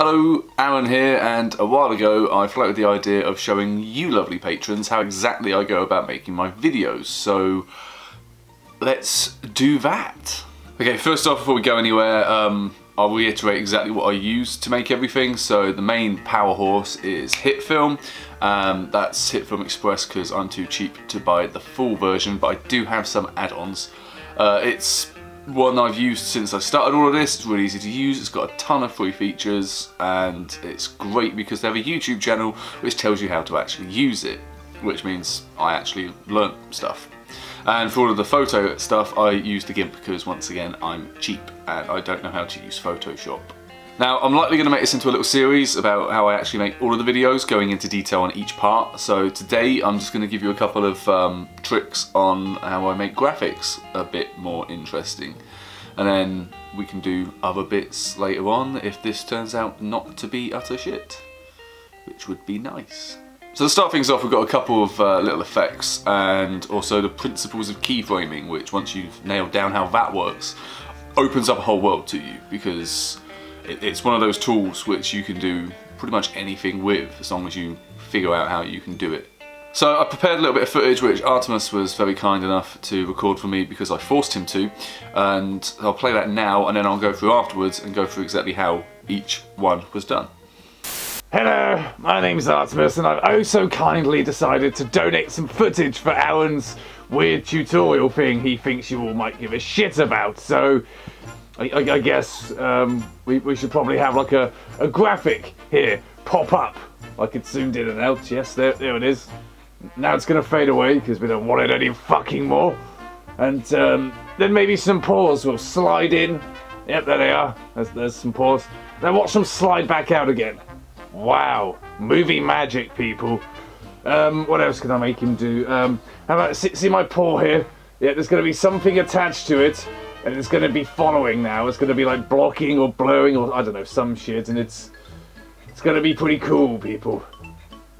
Hello, Aaron here, and a while ago I floated the idea of showing you lovely patrons how exactly I go about making my videos, so let's do that. Okay, first off, before we go anywhere, I'll reiterate exactly what I use to make everything. So the main power horse is HitFilm. That's HitFilm Express because I'm too cheap to buy the full version, but I do have some add-ons. It's one I've used since I started all of this. It's really easy to use, it's got a ton of free features, and it's great because they have a YouTube channel which tells you how to actually use it, which means I actually learnt stuff. And for all of the photo stuff, I use the GIMP because, once again, I'm cheap and I don't know how to use Photoshop. Now, I'm likely going to make this into a little series about how I actually make all of the videos, going into detail on each part. So today, I'm just going to give you a couple of tricks on how I make graphics a bit more interesting. And then we can do other bits later on if this turns out not to be utter shit, which would be nice. So to start things off, we've got a couple of little effects and also the principles of keyframing, which once you've nailed down how that works, opens up a whole world to you, because it's one of those tools which you can do pretty much anything with as long as you figure out how you can do it. So I prepared a little bit of footage which Artemis was very kind enough to record for me because I forced him to, and I'll play that now and then I'll go through afterwards and go through exactly how each one was done. Hello, my name's Artemis and I've oh so kindly decided to donate some footage for Aaron's weird tutorial thing he thinks you all might give a shit about. So I guess we should probably have like a graphic here pop up, like it zoomed in and out. Yes, there it is. Now it's going to fade away because we don't want it any fucking more. And then maybe some paws will slide in. Yep, there they are. There's some paws. Then watch them slide back out again. Wow, movie magic, people. What else can I make him do? How about, see my paw here? Yeah, there's going to be something attached to it, and it's going to be following now. It's going to be like blocking or blurring or I don't know, some shit, and it's going to be pretty cool, people.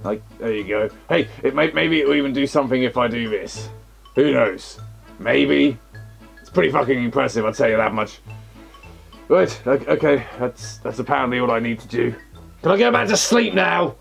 Like, there you go. Hey, maybe it'll even do something if I do this. Who knows? Maybe. It's pretty fucking impressive, I'll tell you that much. Right, okay, that's apparently all I need to do. Can I go back to sleep now?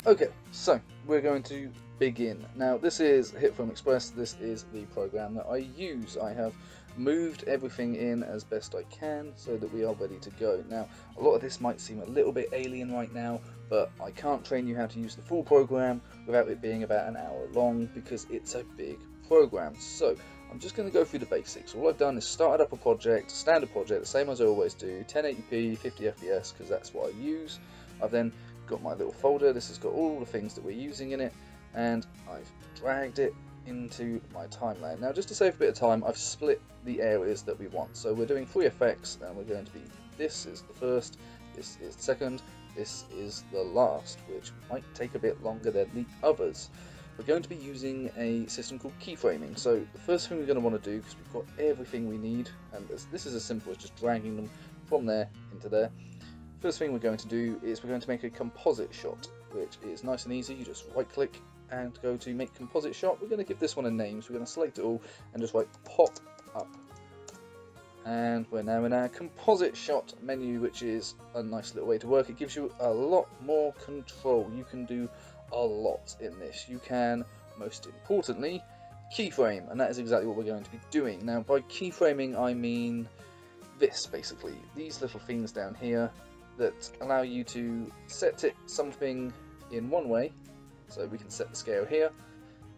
Okay, so we're going to begin. Now this is HitFilm Express, this is the program that I use. I have moved everything in as best I can so that we are ready to go. Now a lot of this might seem a little bit alien right now, but I can't train you how to use the full program without it being about an hour long because it's a big program. So I'm just going to go through the basics. All I've done is started up a project, a standard project, the same as I always do, 1080p, 50 FPS, because that's what I use. I've then got my little folder. This has got all the things that we're using in it, and I've dragged it into my timeline. Now, just to save a bit of time, I've split the areas that we want. So we're doing 3 effects, and we're going to be, this is the first, this is the second, this is the last, which might take a bit longer than the others. We're going to be using a system called keyframing. So the first thing we're going to want to do, because we've got everything we need, and this is as simple as just dragging them from there into there. First thing we're going to do is we're going to make a composite shot, which is nice and easy. You just right click and go to make composite shot. We're going to give this one a name, so we're going to select it all and just write pop up. And we're now in our composite shot menu, which is a nice little way to work. It gives you a lot more control. You can do a lot in this. You can, most importantly, keyframe, and that is exactly what we're going to be doing. Now by keyframing I mean this, basically. These little things down here that allow you to set it something in one way. So we can set the scale here,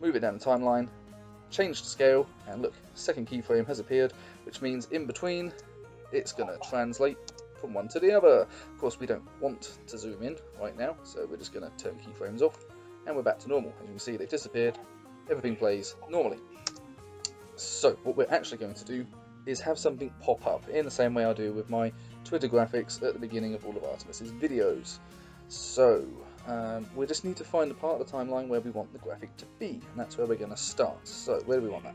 move it down the timeline, change the scale, and look, second keyframe has appeared, which means in between it's going to translate from one to the other. Of course we don't want to zoom in right now, so we're just going to turn keyframes off, and we're back to normal. As you can see, they've disappeared, everything plays normally. So what we're actually going to do is have something pop up in the same way I do with my Twitter graphics at the beginning of all of Artemis's videos. So we just need to find the part of the timeline where we want the graphic to be, and that's where we're going to start. So where do we want that?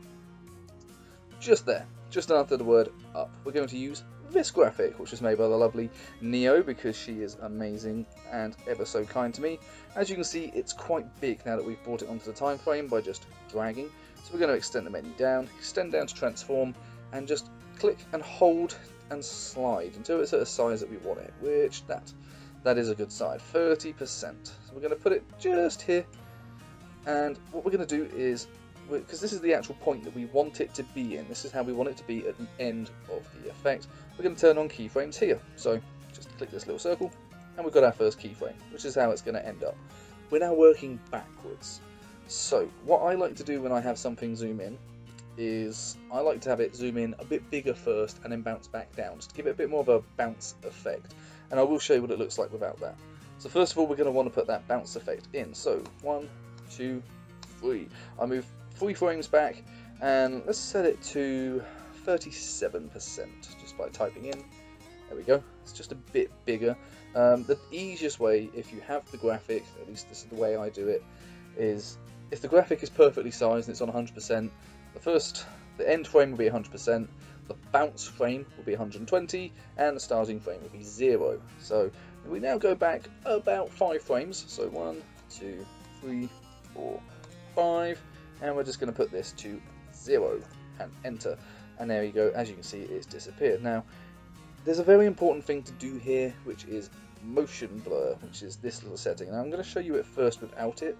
Just there, just after the word up. We're going to use this graphic, which is made by the lovely Neo, because she is amazing and ever so kind to me. As you can see, it's quite big now that we've brought it onto the time frame by just dragging. So we're going to extend the menu down, extend down to transform, and just click and hold and slide until it's at a size that we want it, which that. That is a good side, 30%. So we're going to put it just here, and what we're going to do is, because this is the actual point that we want it to be in, this is how we want it to be at the end of the effect, we're going to turn on keyframes here. So just click this little circle, and we've got our first keyframe, which is how it's going to end up. We're now working backwards. So what I like to do when I have something zoom in is I like to have it zoom in a bit bigger first and then bounce back down, just to give it a bit more of a bounce effect. And I will show you what it looks like without that. So first of all, we're going to want to put that bounce effect in. So 1, 2, 3. I move 3 frames back, and let's set it to 37% just by typing in. There we go. It's just a bit bigger. The easiest way, if you have the graphic, at least this is the way I do it, is if the graphic is perfectly sized and it's on 100%, the end frame will be 100%, the bounce frame will be 120, and the starting frame will be 0. So we now go back about 5 frames. So 1, 2, 3, 4, 5, and we're just going to put this to 0 and enter. And there you go. As you can see, it's disappeared. Now, there's a very important thing to do here, which is motion blur, which is this little setting. Now I'm going to show you it first without it.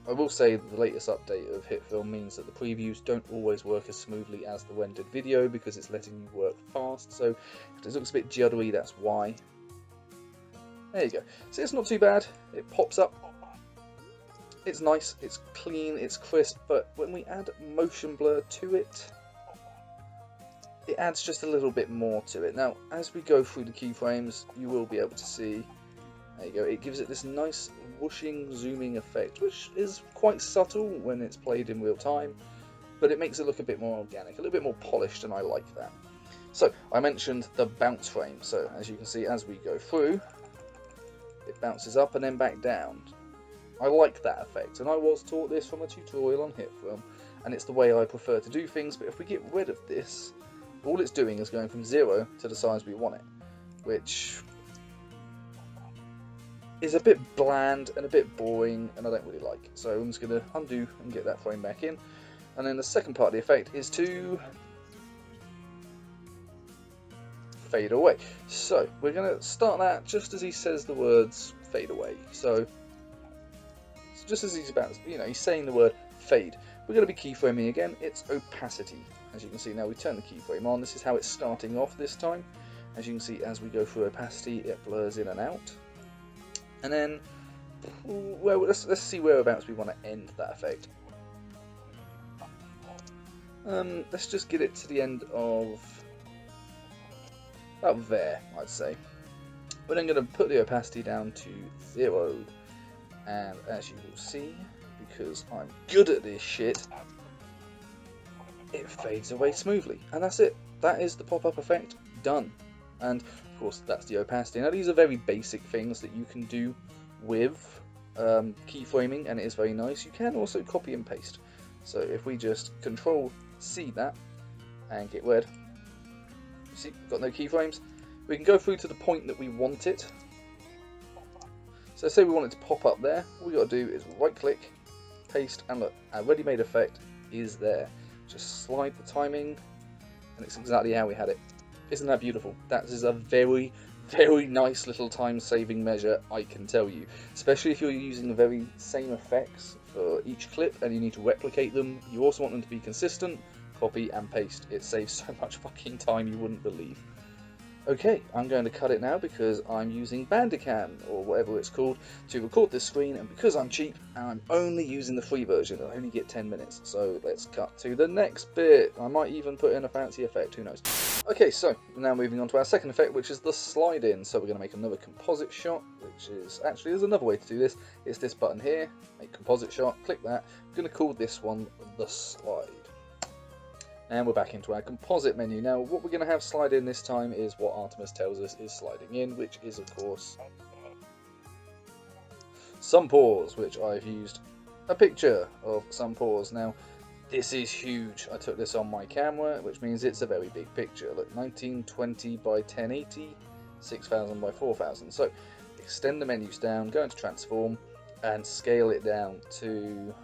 I will say that the latest update of HitFilm means that the previews don't always work as smoothly as the rendered video, because it's letting you work fast, so if it looks a bit juddery, that's why. There you go. So it's not too bad. It pops up. It's nice, it's clean, it's crisp, but when we add motion blur to it, it adds just a little bit more to it. Now, as we go through the keyframes, you will be able to see, there you go, it gives it this nice whooshing, zooming effect, which is quite subtle when it's played in real time, but it makes it look a bit more organic, a little bit more polished, and I like that. So, I mentioned the bounce frame, so as you can see, as we go through, it bounces up and then back down. I like that effect, and I was taught this from a tutorial on HitFilm, and it's the way I prefer to do things, but if we get rid of this, all it's doing is going from 0 to the size we want it, which is a bit bland and a bit boring, and I don't really like it. So I'm just going to undo and get that frame back in, and then the second part of the effect is to fade away. So we're going to start that just as he says the words fade away. So just as he's about, he's saying the word fade. We're going to be keyframing again. It's opacity. As you can see now, we turn the keyframe on. This is how it's starting off this time. As you can see, as we go through opacity, it blurs in and out. And then, well, let's see whereabouts we want to end that effect. Let's just get it to the end of about there, I'd say. We're then going to put the opacity down to 0. And as you will see, because I'm good at this shit, it fades away smoothly. And that's it. That is the pop-up effect done. And of course, that's the opacity. Now, these are very basic things that you can do with keyframing, and it is very nice. You can also copy and paste. So if we just Control-C that and get rid, you see, got no keyframes. We can go through to the point that we want it. So say we want it to pop up there, all we got to do is right click, paste, and look, our ready-made effect is there. Just slide the timing, and it's exactly how we had it. Isn't that beautiful? That is a very, very nice little time-saving measure, I can tell you. Especially if you're using the very same effects for each clip, and you need to replicate them. You also want them to be consistent, copy and paste. It saves so much fucking time you wouldn't believe. Okay, I'm going to cut it now because I'm using Bandicam, or whatever it's called, to record this screen, and because I'm cheap, I'm only using the free version, I only get 10 minutes, so let's cut to the next bit. I might even put in a fancy effect, who knows. Okay, so now moving on to our second effect, which is the slide in. So we're going to make another composite shot, which is, actually there's another way to do this. It's this button here, make composite shot, click that. I'm going to call this one the slide. And we're back into our composite menu. Now, what we're going to have slide in this time is what Artemis tells us is sliding in, which is, of course, some pores, which I've used a picture of some pores. Now, this is huge. I took this on my camera, which means it's a very big picture. Look, 1920 by 1080, 6000 by 4000. So, extend the menus down, go into transform, and scale it down to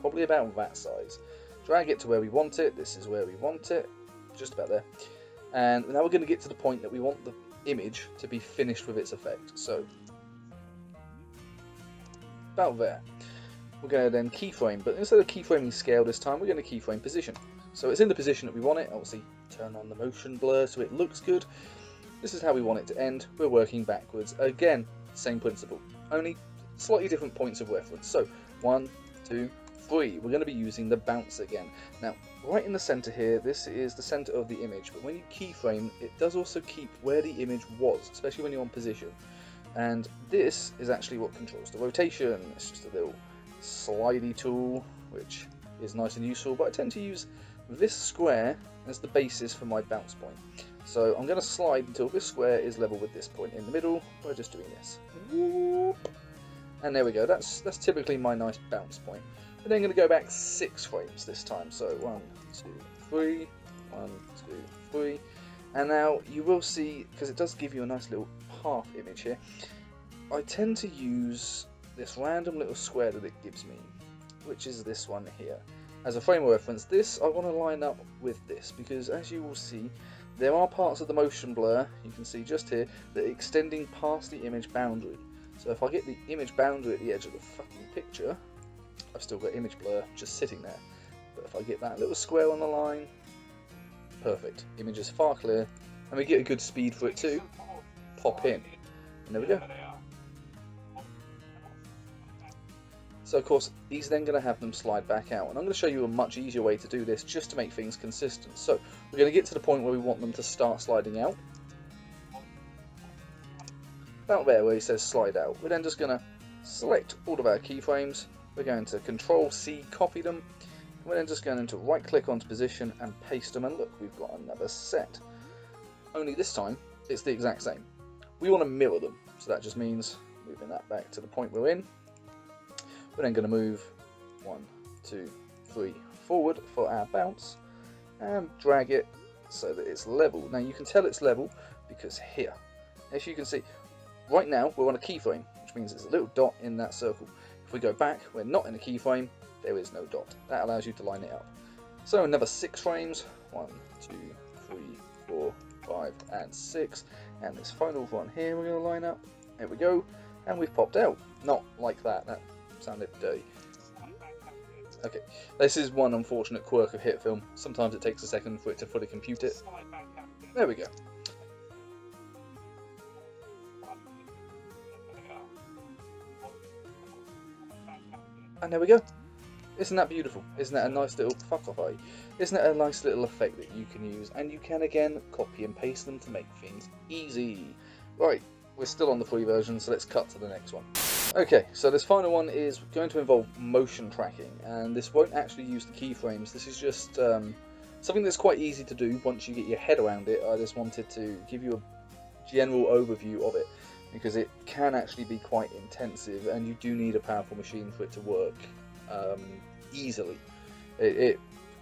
probably about that size. Drag it to where we want it. This is where we want it, just about there. And now we're going to get to the point that we want the image to be finished with its effect. So about there. We're going to then keyframe, but instead of keyframing scale this time, we're going to keyframe position. So it's in the position that we want it. Obviously, turn on the motion blur so it looks good. This is how we want it to end. We're working backwards. Again, same principle, only slightly different points of reference. So 1, 2, 3. We're going to be using the bounce again. Now, right in the center here, this is the center of the image, but when you keyframe, it does also keep where the image was, especially when you're on position. And this is actually what controls the rotation. It's just a little slidey tool, which is nice and useful, but I tend to use this square as the basis for my bounce point. So I'm going to slide until this square is level with this point in the middle. We're just doing this. Whoop. And there we go. That's typically my nice bounce point. We're then going to go back 6 frames this time. So 1, 2, 3, 1, 2, 3. And now you will see, because it does give you a nice little path image here, I tend to use this random little square that it gives me, which is this one here. As a frame of reference, this I want to line up with this, because as you will see, there are parts of the motion blur, you can see just here, that are extending past the image boundary. So if I get the image boundary at the edge of the fucking picture, I've still got image blur just sitting there. But if I get that little square on the line, perfect. Image is far clear, and we get a good speed for it too. Pop in, and there we go. So of course, these are then going to have them slide back out, and I'm going to show you a much easier way to do this just to make things consistent. So we're going to get to the point where we want them to start sliding out. About there where it says slide out. We're then just going to select all of our keyframes. We're going to Control-C, copy them. We're then just going to right click onto position and paste them, and look, we've got another set. Only this time, it's the exact same. We want to mirror them, so that just means moving that back to the point we're in. We're then going to move 1, 2, 3 forward for our bounce and drag it so that it's level. Now you can tell it's level because here, as you can see, right now we're on a keyframe, which means there's a little dot in that circle. If we go back, we're not in a keyframe, there is no dot. That allows you to line it up. So another 6 frames, 1, 2, 3, 4, 5 and 6, and this final one here we're going to line up. There we go, and we've popped out. Not like that, that sounded dirty. Okay, this is one unfortunate quirk of hit film. Sometimes it takes a second for it to fully compute it. There we go. And there we go. Isn't that beautiful? Isn't that a nice little fuck off, eh? Isn't that a nice little effect that you can use? And you can again copy and paste them to make things easy. Right, we're still on the free version, so let's cut to the next one. Okay, so this final one is going to involve motion tracking, and this won't actually use the keyframes. This is just something that's quite easy to do once you get your head around it. I just wanted to give you a general overview of it, because it can actually be quite intensive, and you do need a powerful machine for it to work easily. It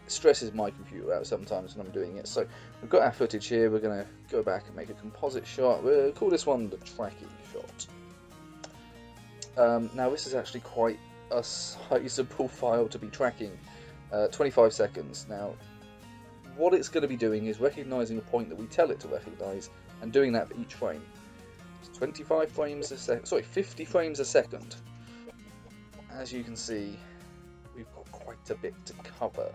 stresses my computer out sometimes when I'm doing it. So we've got our footage here. We're going to go back and make a composite shot. We'll call this one the tracking shot. Now this is actually quite a sizable file to be tracking, 25 seconds. Now what it's going to be doing is recognising a point that we tell it to recognise and doing that for each frame. It's 25 frames a second, sorry, 50 frames a second. As you can see, we've got quite a bit to cover.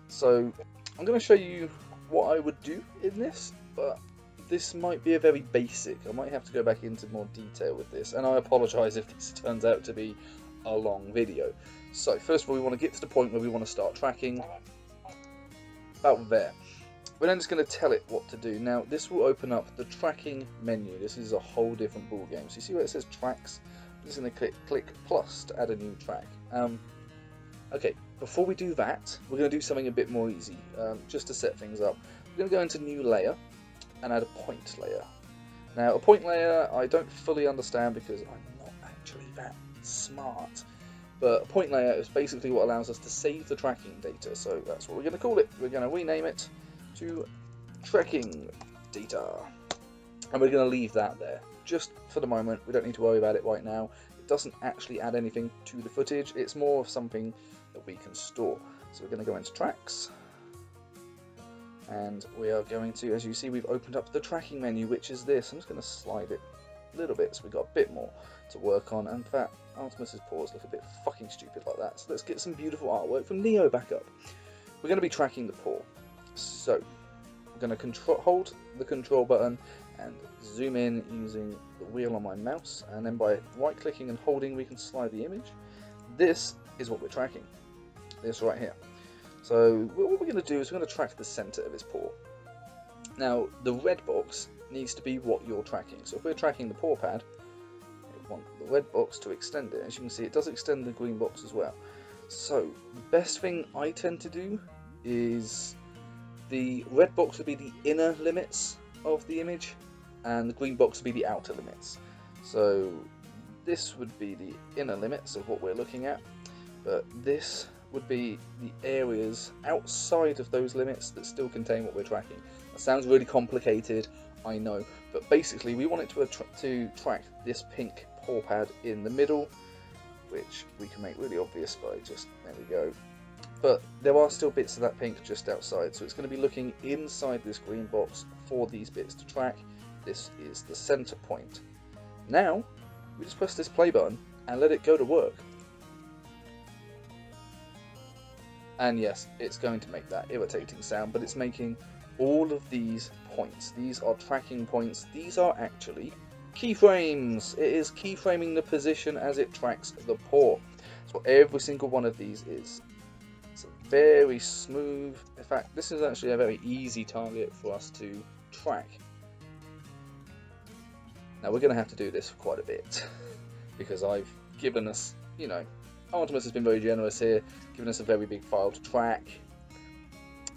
So I'm going to show you what I would do in this, but this might be a very basic. I might have to go back into more detail with this, and I apologise if this turns out to be a long video. So first of all, we want to get to the point where we want to start tracking. About there. We're then just going to tell it what to do. Now this will open up the tracking menu. This is a whole different ball game. So you see where it says tracks? I'm just going to click plus to add a new track. Okay, before we do that, we're going to do something a bit more easy, just to set things up. We're going to go into new layer and add a point layer. Now a point layer I don't fully understand because I'm not actually that smart, but a point layer is basically what allows us to save the tracking data, so that's what we're going to call it. We're going to rename it to tracking data, and we're going to leave that there just for the moment. We don't need to worry about it right now. It doesn't actually add anything to the footage, it's more of something that we can store. So we're going to go into tracks, And we are going to, as you see, we've opened up the tracking menu, which is this. I'm just going to slide it a little bit so we've got a bit more to work on. And in fact, Artemis's paws look a bit fucking stupid like that. So let's get some beautiful artwork from Neo back up. We're going to be tracking the paw. So I'm going to hold the control button and zoom in using the wheel on my mouse. And then by right clicking and holding, we can slide the image. This is what we're tracking. This right here. So what we're going to do is we're going to track the center of his paw. Now the red box needs to be what you're tracking. So if we're tracking the paw pad, we want the red box to extend it. As you can see, it does extend the green box as well. So the best thing I tend to do is the red box would be the inner limits of the image and the green box would be the outer limits. So this would be the inner limits of what we're looking at, but this would be the areas outside of those limits that still contain what we're tracking. That sounds really complicated, I know, but basically we want it to track this pink paw pad in the middle, which we can make really obvious by just, there we go. But there are still bits of that pink just outside, so it's going to be looking inside this green box for these bits to track. This is the center point. Now, we just press this play button and let it go to work. And yes, it's going to make that irritating sound, but it's making all of these points. These are tracking points. These are actually keyframes. It is keyframing the position as it tracks the paw. That's what every single one of these is. It's a very smooth, in fact, this is actually a very easy target for us to track. Now we're going to have to do this for quite a bit, because I've given us, you know, Artemis has been very generous here, giving us a very big file to track,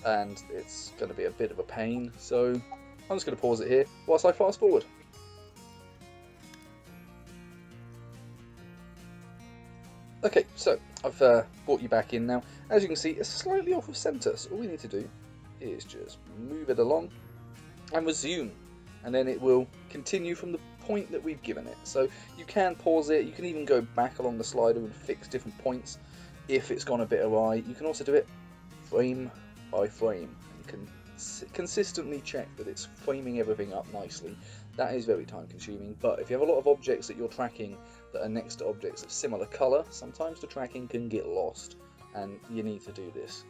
and it's going to be a bit of a pain, so I'm just going to pause it here whilst I fast forward. Okay, so I've brought you back in now. As you can see, it's slightly off of centre, so all we need to do is just move it along and resume, and then it will continue from the point that we've given it. So you can pause it, you can even go back along the slider and fix different points if it's gone a bit awry. You can also do it frame by frame. You can consistently check that it's framing everything up nicely. That is very time consuming, but if you have a lot of objects that you're tracking that are next to objects of similar colour, sometimes the tracking can get lost and you need to do this.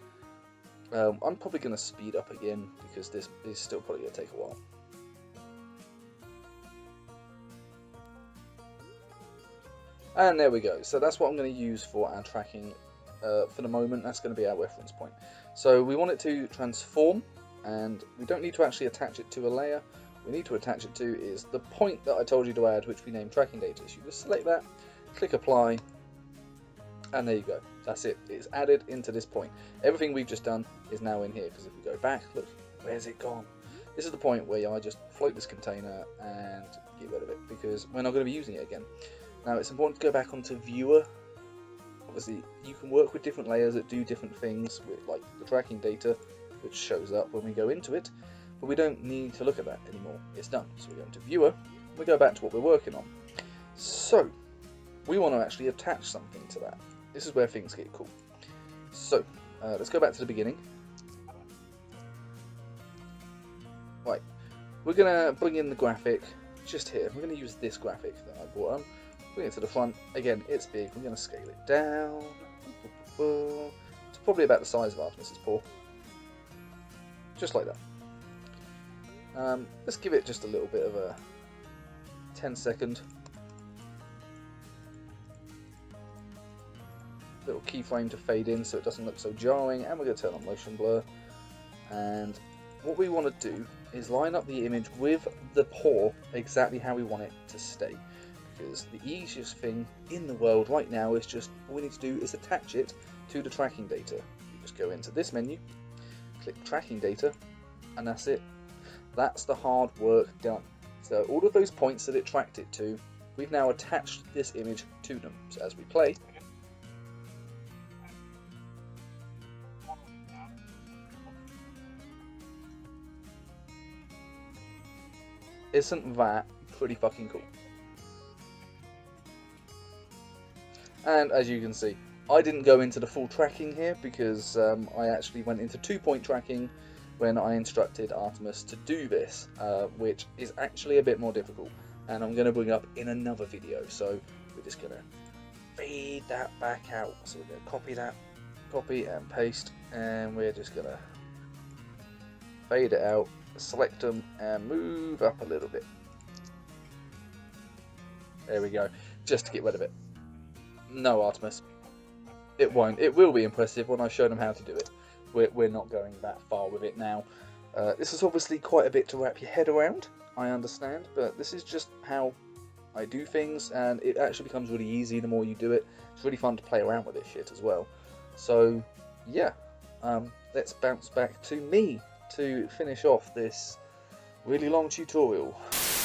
I'm probably going to speed up again because this is still probably going to take a while. And there we go. So that's what I'm going to use for our tracking for the moment. That's going to be our reference point. So we want it to transform, and we don't need to actually attach it to a layer. We need to attach it to is the point that I told you to add, which we named tracking data. So you just select that, click apply, and there you go. That's it. It's added into this point. Everything we've just done is now in here, because if we go back, look, where's it gone? This is the point where I just float this container and get rid of it, because we're not going to be using it again. Now it's important to go back onto viewer. Obviously you can work with different layers that do different things, with like the tracking data, which shows up when we go into it, but we don't need to look at that anymore. It's done. So we go into viewer, we go back to what we're working on. So we want to actually attach something to that. This is where things get cool. So let's go back to the beginning. Right, we're gonna bring in the graphic just here. We're gonna use this graphic that I brought on. Bring it to the front. Again, it's big. We're going to scale it down. It's probably about the size of Artemis's paw. Just like that. Let's give it just a little bit of a 10-second little keyframe to fade in so it doesn't look so jarring. And we're going to turn on motion blur. And what we want to do is line up the image with the paw exactly how we want it to stay. Because the easiest thing in the world right now is just, all we need to do is attach it to the tracking data. You just go into this menu, click tracking data, and that's it. That's the hard work done. So all of those points that it tracked it to, we've now attached this image to them. So as we play, isn't that pretty fucking cool? And as you can see, I didn't go into the full tracking here because I actually went into 2-point tracking when I instructed Artemis to do this, which is actually a bit more difficult, and I'm going to bring up in another video. So we're just going to fade that back out. So we're going to copy that, copy and paste, and we're just going to fade it out, select them and move up a little bit. There we go, just to get rid of it. No, Artemis, it won't. It will be impressive when I show them how to do it. We're not going that far with it now. This is obviously quite a bit to wrap your head around, I understand, but this is just how I do things, and it actually becomes really easy the more you do it. It's really fun to play around with this shit as well. So yeah, let's bounce back to me to finish off this really long tutorial.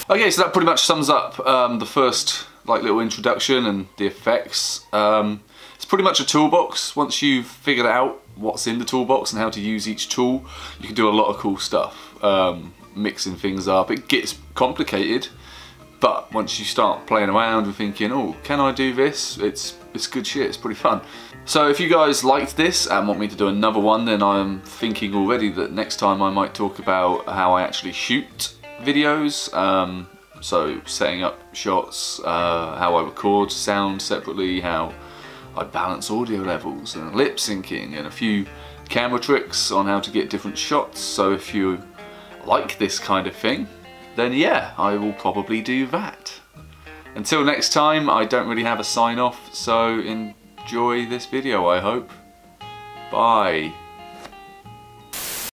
Okay, so that pretty much sums up the first little introduction and the effects. It's pretty much a toolbox. Once you've figured out what's in the toolbox and how to use each tool, you can do a lot of cool stuff. Mixing things up, it gets complicated, but once you start playing around and thinking, oh, can I do this? It's good shit, it's pretty fun. So if you guys liked this and want me to do another one, then I'm thinking already that next time I might talk about how I actually shoot videos, so setting up shots, how I record sound separately, how I balance audio levels and lip syncing, and a few camera tricks on how to get different shots. So if you like this kind of thing, then yeah, I will probably do that. Until next time, I don't really have a sign off, so enjoy this video, I hope. Bye.